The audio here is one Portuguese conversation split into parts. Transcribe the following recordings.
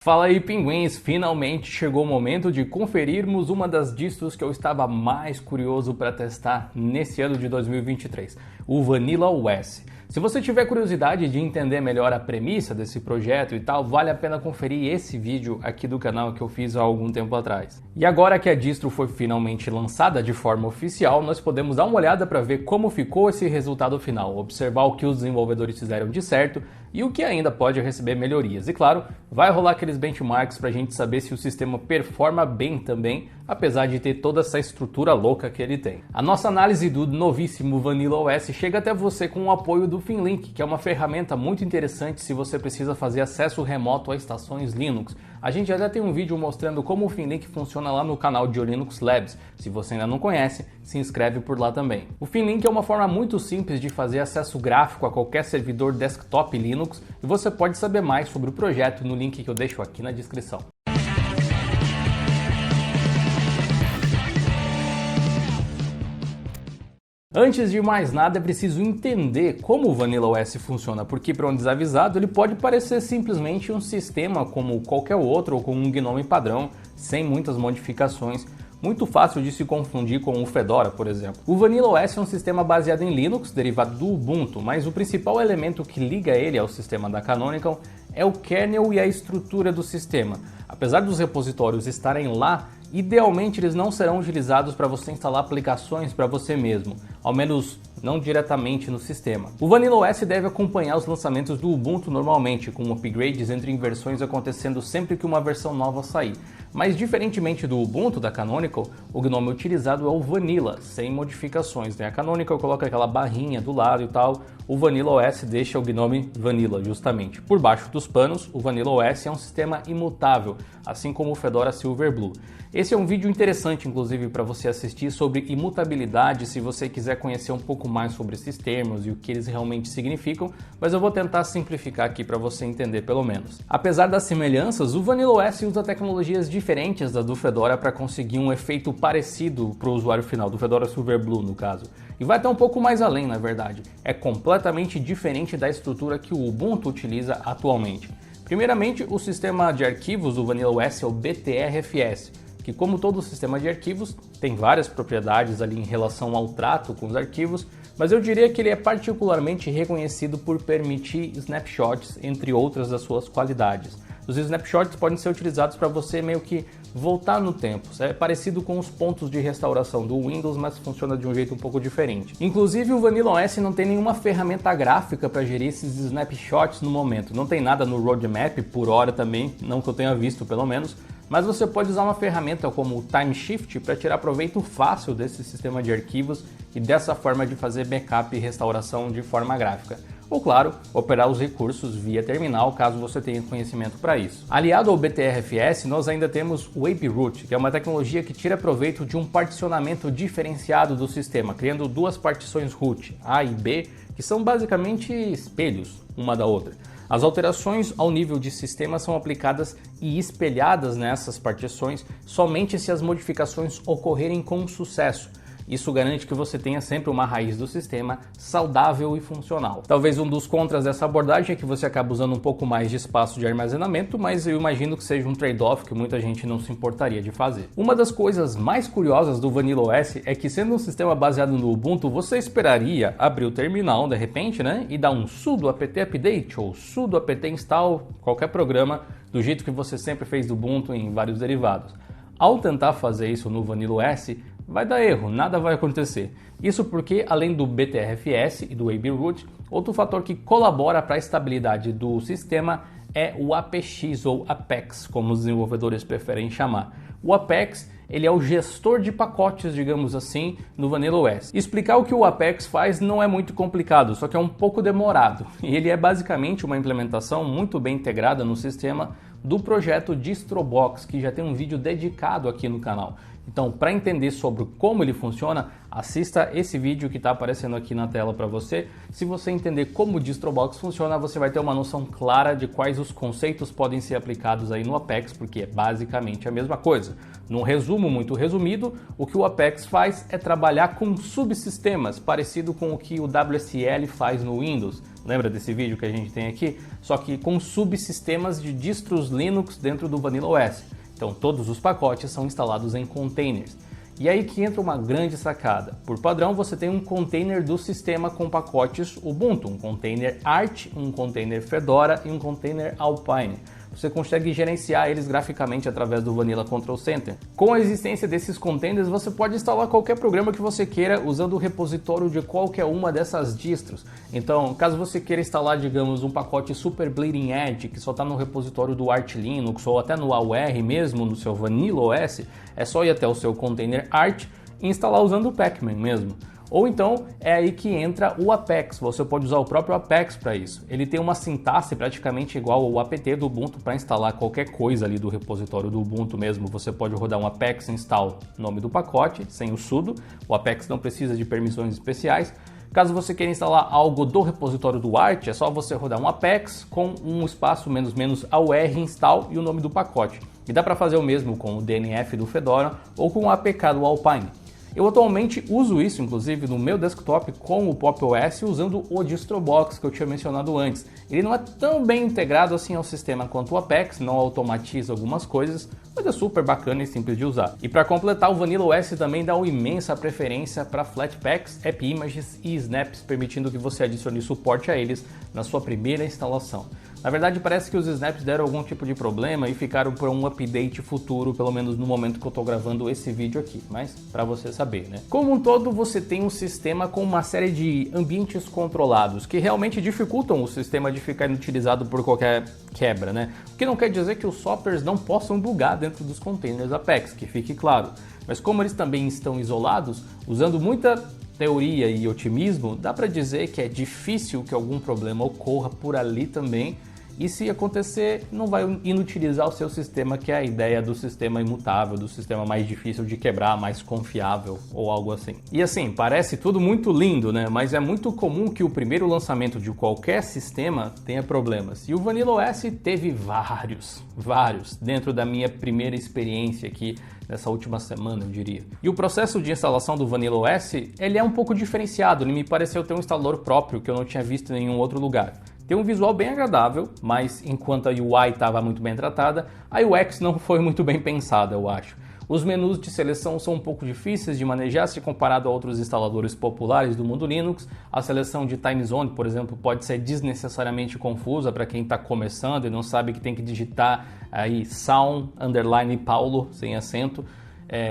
Fala aí, pinguins! Finalmente chegou o momento de conferirmos uma das distros que eu estava mais curioso para testar nesse ano de 2023, o Vanilla OS. Se você tiver curiosidade de entender melhor a premissa desse projeto e tal, vale a pena conferir esse vídeo aqui do canal que eu fiz há algum tempo atrás. E agora que a distro foi finalmente lançada de forma oficial, nós podemos dar uma olhada para ver como ficou esse resultado final, observar o que os desenvolvedores fizeram de certo e o que ainda pode receber melhorias. E claro, vai rolar aqueles benchmarks para a gente saber se o sistema performa bem também, apesar de ter toda essa estrutura louca que ele tem. A nossa análise do novíssimo Vanilla OS chega até você com o apoio do Finlink, que é uma ferramenta muito interessante se você precisa fazer acesso remoto a estações Linux. A gente já tem um vídeo mostrando como o Finlink funciona lá no canal de Linux Labs. Se você ainda não conhece, se inscreve por lá também. O Finlink é uma forma muito simples de fazer acesso gráfico a qualquer servidor desktop Linux e você pode saber mais sobre o projeto no link que eu deixo aqui na descrição. Antes de mais nada, é preciso entender como o Vanilla OS funciona, porque para um desavisado ele pode parecer simplesmente um sistema como qualquer outro ou como um GNOME padrão, sem muitas modificações, muito fácil de se confundir com o Fedora, por exemplo. O Vanilla OS é um sistema baseado em Linux, derivado do Ubuntu, mas o principal elemento que liga ele ao sistema da Canonical é o kernel e a estrutura do sistema. Apesar dos repositórios estarem lá, idealmente eles não serão utilizados para você instalar aplicações para você mesmo, ao menos não diretamente no sistema. O Vanilla OS deve acompanhar os lançamentos do Ubuntu normalmente, com upgrades entre versões acontecendo sempre que uma versão nova sair. Mas diferentemente do Ubuntu da Canonical, o GNOME utilizado é o Vanilla, sem modificações. A Canonical coloca aquela barrinha do lado e tal, o Vanilla OS deixa o GNOME Vanilla justamente. Por baixo dos panos, o Vanilla OS é um sistema imutável, assim como o Fedora Silverblue. Esse é um vídeo interessante, inclusive, para você assistir sobre imutabilidade, se você quiser conhecer um pouco mais sobre esses termos e o que eles realmente significam, mas eu vou tentar simplificar aqui para você entender pelo menos. Apesar das semelhanças, o Vanilla OS usa tecnologias diferentes da do Fedora para conseguir um efeito parecido para o usuário final, do Fedora Silverblue no caso. E vai até um pouco mais além, na verdade. É completamente diferente da estrutura que o Ubuntu utiliza atualmente. Primeiramente, o sistema de arquivos do Vanilla OS é o BTRFS, que, como todo sistema de arquivos, tem várias propriedades ali em relação ao trato com os arquivos, mas eu diria que ele é particularmente reconhecido por permitir snapshots, entre outras das suas qualidades. Os snapshots podem ser utilizados para você meio que voltar no tempo. É parecido com os pontos de restauração do Windows, mas funciona de um jeito um pouco diferente. Inclusive, o Vanilla OS não tem nenhuma ferramenta gráfica para gerir esses snapshots no momento. Não tem nada no roadmap, por hora também, não que eu tenha visto pelo menos, mas você pode usar uma ferramenta como o Timeshift para tirar proveito fácil desse sistema de arquivos e dessa forma de fazer backup e restauração de forma gráfica. Ou, claro, operar os recursos via terminal, caso você tenha conhecimento para isso. Aliado ao BTRFS, nós ainda temos o APRoot, que é uma tecnologia que tira proveito de um particionamento diferenciado do sistema, criando duas partições root, A e B, que são basicamente espelhos uma da outra. As alterações ao nível de sistema são aplicadas e espelhadas nessas partições somente se as modificações ocorrerem com sucesso. Isso garante que você tenha sempre uma raiz do sistema saudável e funcional. Talvez um dos contras dessa abordagem é que você acaba usando um pouco mais de espaço de armazenamento, mas eu imagino que seja um trade-off que muita gente não se importaria de fazer. Uma das coisas mais curiosas do Vanilla OS é que, sendo um sistema baseado no Ubuntu, você esperaria abrir o terminal de repente, e dar um sudo apt update ou sudo apt install, qualquer programa, do jeito que você sempre fez do Ubuntu em vários derivados. Ao tentar fazer isso no Vanilla OS, vai dar erro, nada vai acontecer. Isso porque, além do BTRFS e do APRoot, outro fator que colabora para a estabilidade do sistema é o APX ou Apex, como os desenvolvedores preferem chamar. O Apex ele é o gestor de pacotes, digamos assim, no Vanilla OS. Explicar o que o Apex faz não é muito complicado, só que é um pouco demorado. E ele é basicamente uma implementação muito bem integrada no sistema do projeto DistroBox, que já tem um vídeo dedicado aqui no canal. Então, para entender sobre como ele funciona, assista esse vídeo que está aparecendo aqui na tela para você. Se você entender como o DistroBox funciona, você vai ter uma noção clara de quais os conceitos podem ser aplicados aí no Apex, porque é basicamente a mesma coisa. Num resumo muito resumido, o que o Apex faz é trabalhar com subsistemas, parecido com o que o WSL faz no Windows. Lembra desse vídeo que a gente tem aqui? Só que com subsistemas de distros Linux dentro do Vanilla OS. Então todos os pacotes são instalados em containers. E aí que entra uma grande sacada. Por padrão, você tem um container do sistema com pacotes Ubuntu, um container Arch, um container Fedora e um container Alpine. Você consegue gerenciar eles graficamente através do Vanilla Control Center. Com a existência desses containers, você pode instalar qualquer programa que você queira usando o repositório de qualquer uma dessas distros. Então, caso você queira instalar, digamos, um pacote Super Bleeding Edge, que só está no repositório do Arch Linux ou até no AUR mesmo, no seu Vanilla OS, é só ir até o seu container Arch e instalar usando o Pacman mesmo. Ou então é aí que entra o Apex, você pode usar o próprio Apex para isso. Ele tem uma sintaxe praticamente igual ao apt do Ubuntu para instalar qualquer coisa ali do repositório do Ubuntu mesmo. Você pode rodar um apex install, nome do pacote, sem o sudo. O Apex não precisa de permissões especiais. Caso você queira instalar algo do repositório do Arch, é só você rodar um apex com um espaço menos AUR install e o nome do pacote. E dá para fazer o mesmo com o DNF do Fedora ou com o APK do Alpine. Eu atualmente uso isso, inclusive, no meu desktop com o Pop! OS usando o DistroBox que eu tinha mencionado antes. Ele não é tão bem integrado assim ao sistema quanto o Apex, não automatiza algumas coisas, mas é super bacana e simples de usar. E para completar, o Vanilla OS também dá uma imensa preferência para Flatpaks, App Images e Snaps, permitindo que você adicione suporte a eles na sua primeira instalação. Na verdade, parece que os snaps deram algum tipo de problema e ficaram para um update futuro, pelo menos no momento que eu estou gravando esse vídeo aqui, mas para você saber, né? Como um todo, você tem um sistema com uma série de ambientes controlados que realmente dificultam o sistema de ficar inutilizado por qualquer quebra, né? O que não quer dizer que os softwares não possam bugar dentro dos containers Apex, que fique claro. Mas como eles também estão isolados, usando muita teoria e otimismo, dá para dizer que é difícil que algum problema ocorra por ali também. E se acontecer, não vai inutilizar o seu sistema, que é a ideia do sistema imutável, do sistema mais difícil de quebrar, mais confiável ou algo assim. E assim, parece tudo muito lindo, né? Mas é muito comum que o primeiro lançamento de qualquer sistema tenha problemas. E o Vanilla OS teve vários dentro da minha primeira experiência aqui nessa última semana, eu diria. E o processo de instalação do Vanilla OS, ele é um pouco diferenciado, ele me pareceu ter um instalador próprio que eu não tinha visto em nenhum outro lugar. Tem um visual bem agradável, mas enquanto a UI estava muito bem tratada, a UX não foi muito bem pensada, eu acho. Os menus de seleção são um pouco difíceis de manejar se comparado a outros instaladores populares do mundo Linux. A seleção de time zone, por exemplo, pode ser desnecessariamente confusa para quem está começando e não sabe que tem que digitar aí Paulo, sem acento.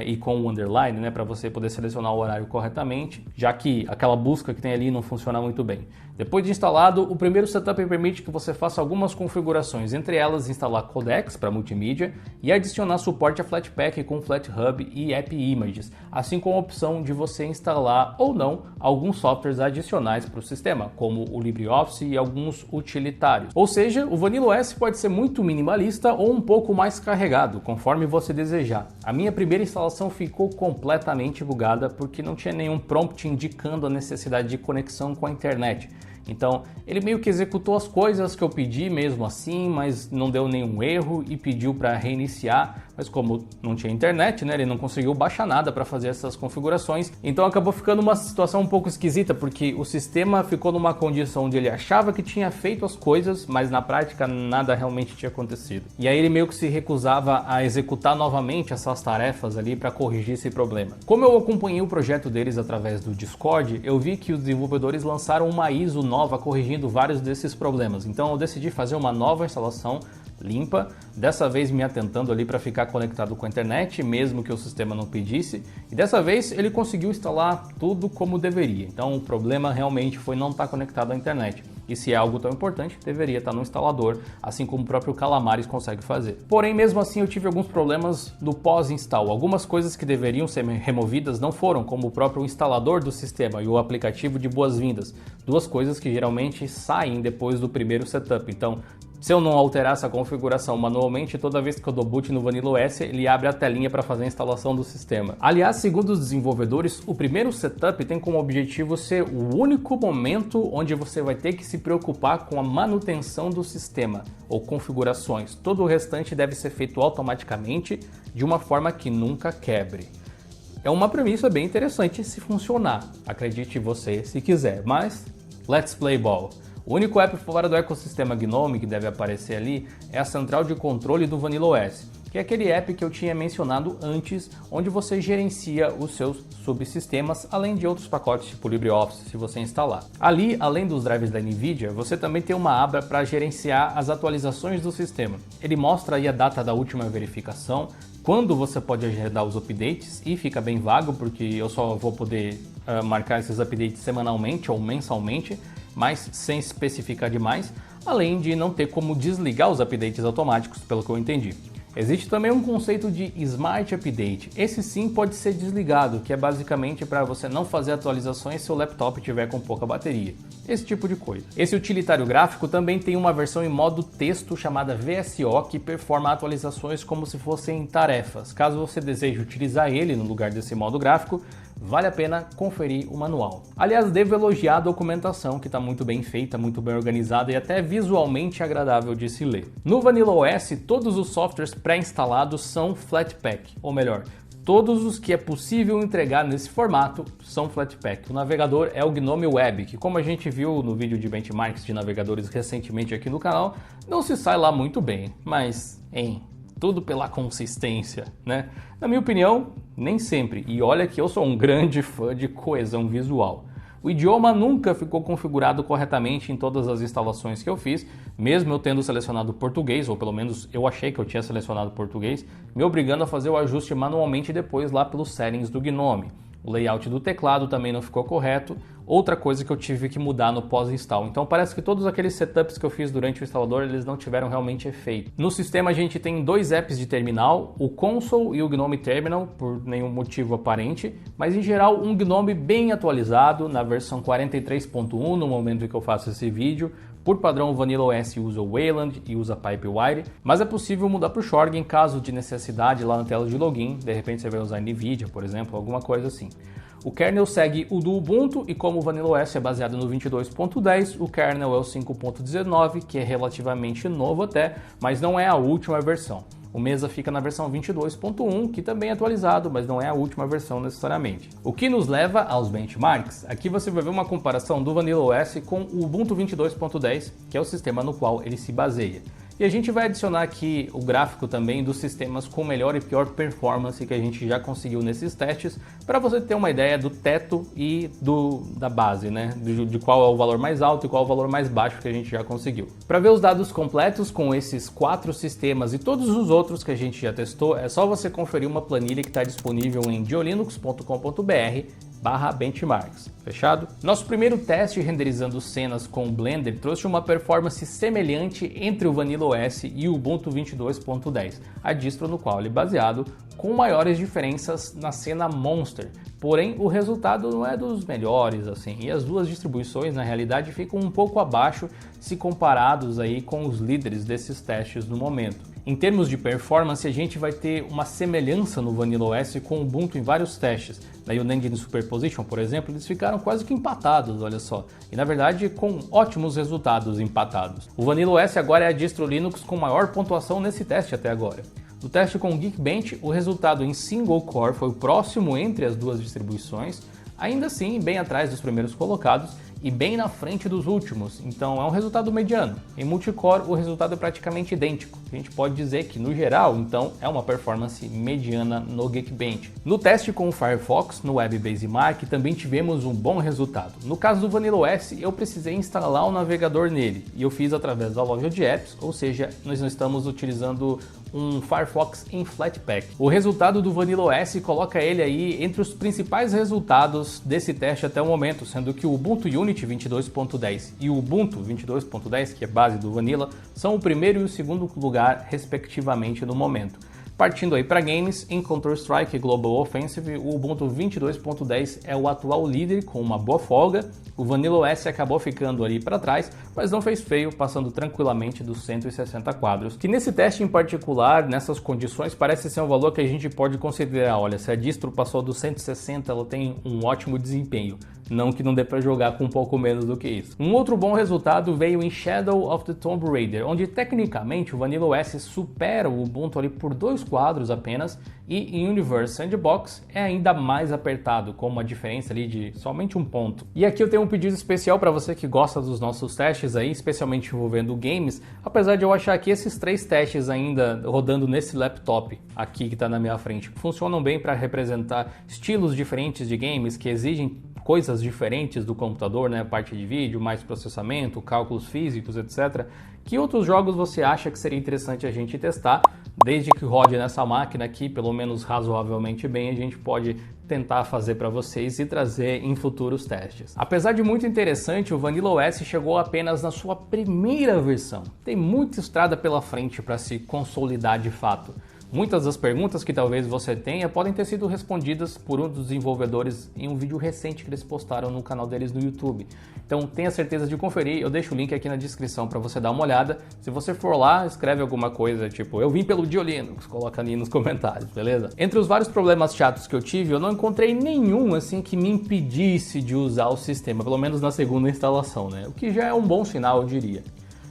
E com o underline, né, para você poder selecionar o horário corretamente, já que aquela busca que tem ali não funciona muito bem. Depois de instalado, o primeiro setup permite que você faça algumas configurações, entre elas instalar codecs para multimídia e adicionar suporte a Flatpak com FlatHub e App Images, assim como a opção de você instalar ou não alguns softwares adicionais para o sistema, como o LibreOffice e alguns utilitários. Ou seja, o Vanilla OS pode ser muito minimalista ou um pouco mais carregado, conforme você desejar. A minha primeira instalação ficou completamente bugada porque não tinha nenhum prompt indicando a necessidade de conexão com a internet. Então, ele meio que executou as coisas que eu pedi mesmo assim, mas não deu nenhum erro e pediu para reiniciar. Mas como não tinha internet, né, ele não conseguiu baixar nada para fazer essas configurações. Então acabou ficando uma situação um pouco esquisita, porque o sistema ficou numa condição onde ele achava que tinha feito as coisas, mas na prática nada realmente tinha acontecido. E aí ele meio que se recusava a executar novamente essas tarefas ali para corrigir esse problema. Como eu acompanhei o projeto deles através do Discord, eu vi que os desenvolvedores lançaram uma ISO nova corrigindo vários desses problemas. Então eu decidi fazer uma nova instalação limpa, dessa vez me atentando ali para ficar conectado com a internet, mesmo que o sistema não pedisse, e dessa vez ele conseguiu instalar tudo como deveria. Então o problema realmente foi não estar conectado à internet. E se é algo tão importante, deveria estar no instalador, assim como o próprio Calamares consegue fazer. Porém, mesmo assim, eu tive alguns problemas no pós-install. Algumas coisas que deveriam ser removidas não foram, como o próprio instalador do sistema e o aplicativo de boas-vindas. Duas coisas que geralmente saem depois do primeiro setup. Então, Se eu não alterar essa configuração manualmente, toda vez que eu dou boot no Vanilla OS, ele abre a telinha para fazer a instalação do sistema. Aliás, segundo os desenvolvedores, o primeiro setup tem como objetivo ser o único momento onde você vai ter que se preocupar com a manutenção do sistema ou configurações. Todo o restante deve ser feito automaticamente de uma forma que nunca quebre. É uma premissa bem interessante se funcionar, acredite você se quiser, mas let's play ball. O único app fora do ecossistema GNOME que deve aparecer ali é a central de controle do Vanilla OS, que é aquele app que eu tinha mencionado antes, onde você gerencia os seus subsistemas, além de outros pacotes tipo LibreOffice, se você instalar. Ali, além dos drivers da NVIDIA, você também tem uma aba para gerenciar as atualizações do sistema. Ele mostra aí a data da última verificação, quando você pode agendar os updates, e fica bem vago, porque eu só vou poder marcar esses updates semanalmente ou mensalmente, mas sem especificar demais, além de não ter como desligar os updates automáticos, pelo que eu entendi. Existe também um conceito de Smart Update. Esse sim pode ser desligado, que é basicamente para você não fazer atualizações se o laptop tiver com pouca bateria. Esse tipo de coisa. Esse utilitário gráfico também tem uma versão em modo texto chamada VSO, que performa atualizações como se fossem tarefas. Caso você deseje utilizar ele no lugar desse modo gráfico, vale a pena conferir o manual. Aliás, devo elogiar a documentação, que está muito bem feita, muito bem organizada e até visualmente agradável de se ler. No Vanilla OS, todos os softwares pré-instalados são Flatpak, ou melhor, todos os que é possível entregar nesse formato são Flatpak. O navegador é o GNOME Web, que como a gente viu no vídeo de benchmarks de navegadores recentemente aqui no canal, não se sai lá muito bem, mas, tudo pela consistência, né? Na minha opinião, nem sempre. E olha que eu sou um grande fã de coesão visual. O idioma nunca ficou configurado corretamente em todas as instalações que eu fiz, mesmo eu tendo selecionado português, ou pelo menos eu achei que eu tinha selecionado português, me obrigando a fazer o ajuste manualmente depois lá pelos settings do GNOME. O layout do teclado também não ficou correto, outra coisa que eu tive que mudar no pós-install. Então parece que todos aqueles setups que eu fiz durante o instalador, eles não tiveram realmente efeito. No sistema a gente tem dois apps de terminal, o Console e o GNOME Terminal, por nenhum motivo aparente, mas em geral um GNOME bem atualizado, na versão 43.1 no momento em que eu faço esse vídeo. Por padrão, o Vanilla OS usa o Wayland e usa Pipewire, mas é possível mudar para o Shorgen em caso de necessidade lá na tela de login. De repente você vai usar NVIDIA, por exemplo, alguma coisa assim. O kernel segue o do Ubuntu e como o Vanilla OS é baseado no 22.10, o kernel é o 5.19, que é relativamente novo até, mas não é a última versão. O Mesa fica na versão 22.1, que também é atualizado, mas não é a última versão necessariamente. O que nos leva aos benchmarks. Aqui você vai ver uma comparação do Vanilla OS com o Ubuntu 22.10, que é o sistema no qual ele se baseia. E a gente vai adicionar aqui o gráfico também dos sistemas com melhor e pior performance que a gente já conseguiu nesses testes, para você ter uma ideia do teto e da base, né? De qual é o valor mais alto e qual é o valor mais baixo que a gente já conseguiu. Para ver os dados completos com esses 4 sistemas e todos os outros que a gente já testou, é só você conferir uma planilha que está disponível em geolinux.com.br/benchmarks. Fechado? Nosso primeiro teste renderizando cenas com o Blender trouxe uma performance semelhante entre o Vanilla OS e o Ubuntu 22.10, a distro no qual ele é baseado, com maiores diferenças na cena Monster. Porém, o resultado não é dos melhores, assim, e as duas distribuições na realidade ficam um pouco abaixo se comparados aí com os líderes desses testes no momento. Em termos de performance, a gente vai ter uma semelhança no Vanilla OS com o Ubuntu em vários testes. Na Unengine Superposition, por exemplo, eles ficaram quase que empatados, olha só. E na verdade, com ótimos resultados empatados. O Vanilla OS agora é a distro Linux com maior pontuação nesse teste até agora. No teste com o Geekbench, o resultado em single core foi o próximo entre as duas distribuições, ainda assim bem atrás dos primeiros colocados e bem na frente dos últimos, então é um resultado mediano. Em multicore o resultado é praticamente idêntico, a gente pode dizer que no geral, então, é uma performance mediana no Geekbench. No teste com o Firefox, no WebBase Mark, também tivemos um bom resultado. No caso do Vanilla OS, eu precisei instalar o navegador nele, e eu fiz através da loja de apps, ou seja, nós não estamos utilizando um Firefox em Flatpak. O resultado do Vanilla OS coloca ele aí entre os principais resultados desse teste até o momento, sendo que o Ubuntu Unity 22.10 e o Ubuntu 22.10, que é base do Vanilla, são o primeiro e o segundo lugar, respectivamente, no momento. Partindo aí para games, em Counter-Strike Global Offensive, o Ubuntu 22.10 é o atual líder com uma boa folga. O Vanilla OS acabou ficando ali para trás, mas não fez feio, passando tranquilamente dos 160 quadros, que nesse teste em particular, nessas condições, parece ser um valor que a gente pode considerar, olha, se a distro passou dos 160, ela tem um ótimo desempenho. Não que não dê para jogar com um pouco menos do que isso. Um outro bom resultado veio em Shadow of the Tomb Raider, onde tecnicamente o Vanilla OS supera o Ubuntu ali por 2 quadros apenas, e em Universe Sandbox é ainda mais apertado, com uma diferença ali de somente 1 ponto. E aqui eu tenho um pedido especial para você que gosta dos nossos testes aí, especialmente envolvendo games, apesar de eu achar que esses 3 testes ainda rodando nesse laptop aqui que está na minha frente funcionam bem para representar estilos diferentes de games que exigem coisas diferentes do computador, né? Parte de vídeo, mais processamento, cálculos físicos, etc. Que outros jogos você acha que seria interessante a gente testar? Desde que rode nessa máquina aqui, pelo menos razoavelmente bem, a gente pode tentar fazer para vocês e trazer em futuros testes. Apesar de muito interessante, o Vanilla OS chegou apenas na sua primeira versão. Tem muita estrada pela frente para se consolidar de fato. Muitas das perguntas que talvez você tenha podem ter sido respondidas por um dos desenvolvedores em um vídeo recente que eles postaram no canal deles no YouTube. Então tenha certeza de conferir, eu deixo o link aqui na descrição para você dar uma olhada. Se você for lá, escreve alguma coisa tipo, eu vim pelo Dio Linux, coloca ali nos comentários, beleza? Entre os vários problemas chatos que eu tive, eu não encontrei nenhum assim que me impedisse de usar o sistema, pelo menos na segunda instalação, né? O que já é um bom sinal, eu diria.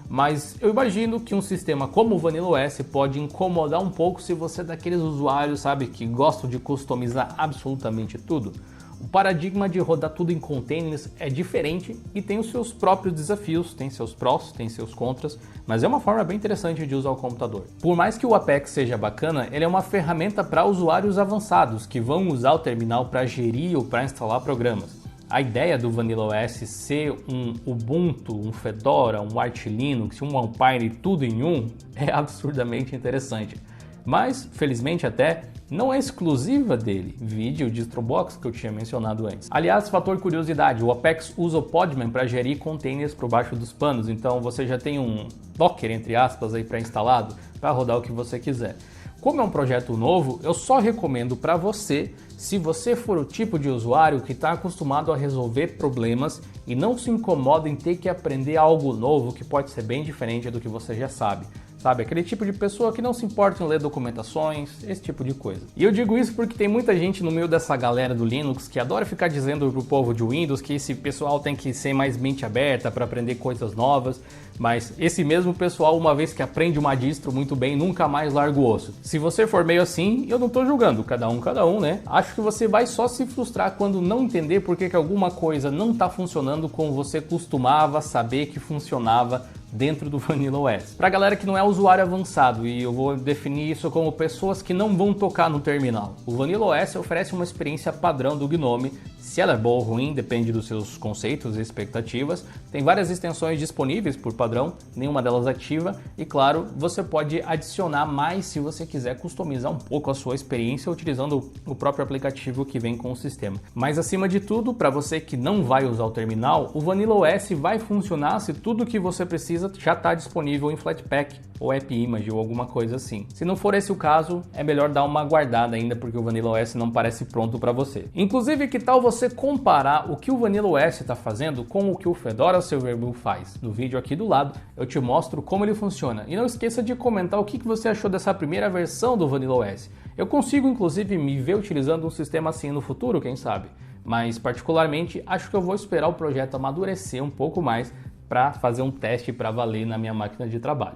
Mas eu imagino que um sistema como o Vanilla OS pode incomodar um pouco se você é daqueles usuários, sabe, que gostam de customizar absolutamente tudo. O paradigma de rodar tudo em containers é diferente e tem os seus próprios desafios, tem seus prós, tem seus contras, mas é uma forma bem interessante de usar o computador. Por mais que o Apex seja bacana, ele é uma ferramenta para usuários avançados que vão usar o terminal para gerir ou para instalar programas. A ideia do Vanilla OS ser um Ubuntu, um Fedora, um Arch Linux, um Alpine tudo em um é absurdamente interessante. Mas, felizmente até, não é exclusiva dele, vide o DistroBox que eu tinha mencionado antes. Aliás, fator curiosidade, o Apex usa o Podman para gerir containers por baixo dos panos, então você já tem um Docker, entre aspas, aí pré-instalado para rodar o que você quiser. Como é um projeto novo, eu só recomendo para você se você for o tipo de usuário que está acostumado a resolver problemas e não se incomoda em ter que aprender algo novo que pode ser bem diferente do que você já sabe. Sabe, aquele tipo de pessoa que não se importa em ler documentações, esse tipo de coisa. E eu digo isso porque tem muita gente no meio dessa galera do Linux que adora ficar dizendo pro povo de Windows que esse pessoal tem que ser mais mente aberta para aprender coisas novas, mas esse mesmo pessoal, uma vez que aprende uma distro muito bem, nunca mais larga o osso. Se você for meio assim, eu não tô julgando, cada um, né? Acho que você vai só se frustrar quando não entender por que alguma coisa não tá funcionando como você costumava saber que funcionava dentro do Vanilla OS. Para galera que não é usuário avançado, e eu vou definir isso como pessoas que não vão tocar no terminal, o Vanilla OS oferece uma experiência padrão do GNOME. Se ela é boa ou ruim, depende dos seus conceitos e expectativas. Tem várias extensões disponíveis por padrão, nenhuma delas ativa, e claro, você pode adicionar mais se você quiser customizar um pouco a sua experiência utilizando o próprio aplicativo que vem com o sistema. Mas acima de tudo, para você que não vai usar o terminal, o Vanilla OS vai funcionar se tudo que você precisa já está disponível em Flatpak ou AppImage ou alguma coisa assim. Se não for esse o caso, é melhor dar uma guardada ainda porque o Vanilla OS não parece pronto para você. Inclusive, que tal você comparar o que o Vanilla OS está fazendo com o que o Fedora Silverblue faz? No vídeo aqui do lado eu te mostro como ele funciona. E não esqueça de comentar o que você achou dessa primeira versão do Vanilla OS. Eu consigo inclusive me ver utilizando um sistema assim no futuro, quem sabe? Mas particularmente acho que eu vou esperar o projeto amadurecer um pouco mais para fazer um teste para valer na minha máquina de trabalho.